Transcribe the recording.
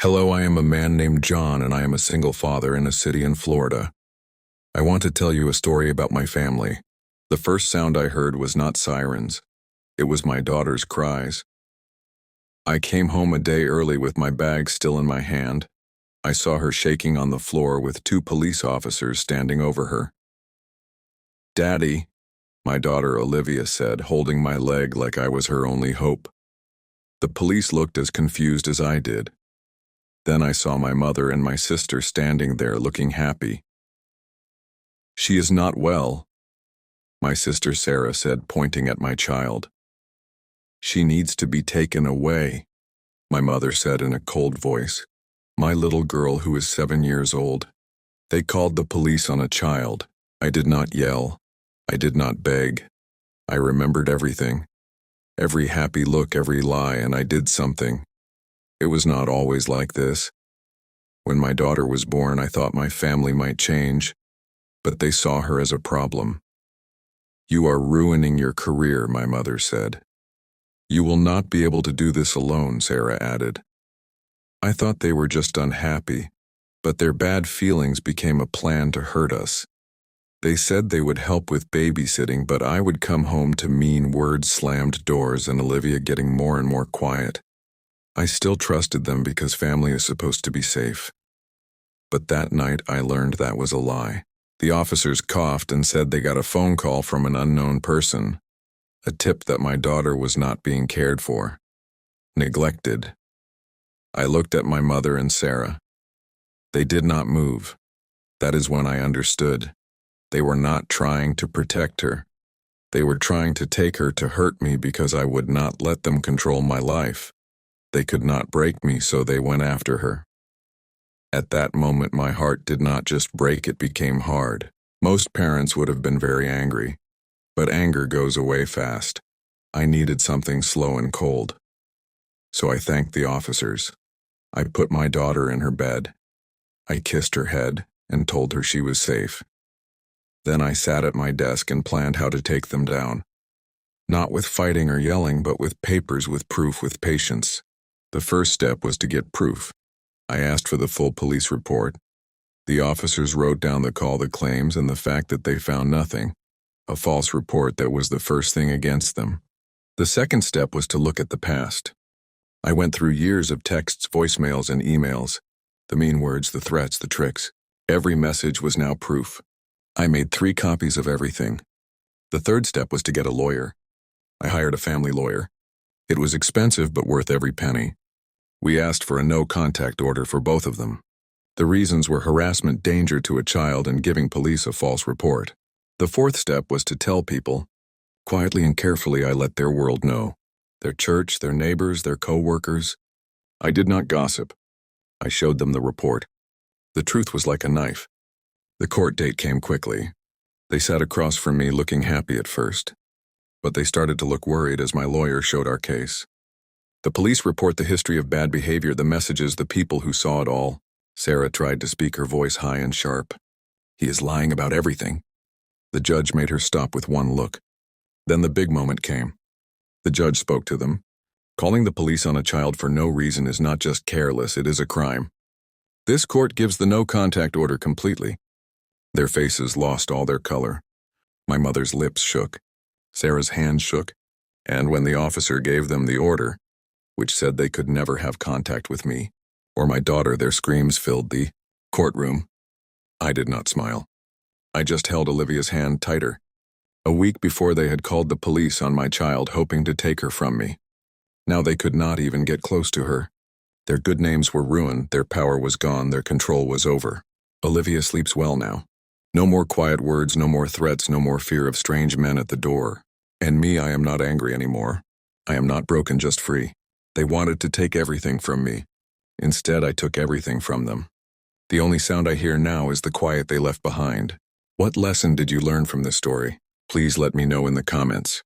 Hello, I am a man named John, and I am a single father in a city in Florida. I want to tell you a story about my family. The first sound I heard was not sirens. It was my daughter's cries. I came home a day early with my bag still in my hand. I saw her shaking on the floor with two police officers standing over her. "Daddy," my daughter Olivia said, holding my leg like I was her only hope. The police looked as confused as I did. Then I saw my mother and my sister standing there looking happy. "She is not well," my sister Sarah said, pointing at my child. "She needs to be taken away," my mother said in a cold voice. "My little girl who is 7 years old." They called the police on a child. I did not yell. I did not beg. I remembered everything. Every happy look, every lie, and I did something. It was not always like this. When my daughter was born, I thought my family might change, but they saw her as a problem. "You are ruining your career," my mother said. "You will not be able to do this alone," Sarah added. I thought they were just unhappy, but their bad feelings became a plan to hurt us. They said they would help with babysitting, but I would come home to mean words, slammed doors, and Olivia getting more and more quiet. I still trusted them because family is supposed to be safe. But that night I learned that was a lie. The officers coughed and said they got a phone call from an unknown person, a tip that my daughter was not being cared for, neglected. I looked at my mother and Sarah. They did not move. That is when I understood. They were not trying to protect her. They were trying to take her to hurt me because I would not let them control my life. They could not break me, so they went after her. At that moment, my heart did not just break, it became hard. Most parents would have been very angry, but anger goes away fast. I needed something slow and cold. So I thanked the officers. I put my daughter in her bed. I kissed her head and told her she was safe. Then I sat at my desk and planned how to take them down. Not with fighting or yelling, but with papers, with proof, with patience. The first step was to get proof. I asked for the full police report. The officers wrote down the call, the claims, and the fact that they found nothing. A false report that was the first thing against them. The second step was to look at the past. I went through years of texts, voicemails, and emails. The mean words, the threats, the tricks. Every message was now proof. I made 3 copies of everything. The third step was to get a lawyer. I hired a family lawyer. It was expensive, but worth every penny. We asked for a no-contact order for both of them. The reasons were harassment, danger to a child, and giving police a false report. The fourth step was to tell people. Quietly and carefully, I let their world know. Their church, their neighbors, their co-workers. I did not gossip. I showed them the report. The truth was like a knife. The court date came quickly. They sat across from me looking happy at first, but they started to look worried as my lawyer showed our case. The police report, the history of bad behavior, the messages, the people who saw it all. Sarah tried to speak, her voice high and sharp. "He is lying about everything." The judge made her stop with one look. Then the big moment came. The judge spoke to them. Calling the police on a child for no reason is not just careless, it is a crime. This court gives the no-contact order completely. Their faces lost all their color. My mother's lips shook. Sarah's hand shook. And when the officer gave them the order, which said they could never have contact with me or my daughter, their screams filled the courtroom. I did not smile. I just held Olivia's hand tighter. A week before, they had called the police on my child, hoping to take her from me. Now they could not even get close to her. Their good names were ruined, their power was gone, their control was over. Olivia sleeps well now. No more quiet words, no more threats, no more fear of strange men at the door. And me, I am not angry anymore. I am not broken, just free. They wanted to take everything from me. Instead, I took everything from them. The only sound I hear now is the quiet they left behind. What lesson did you learn from this story? Please let me know in the comments.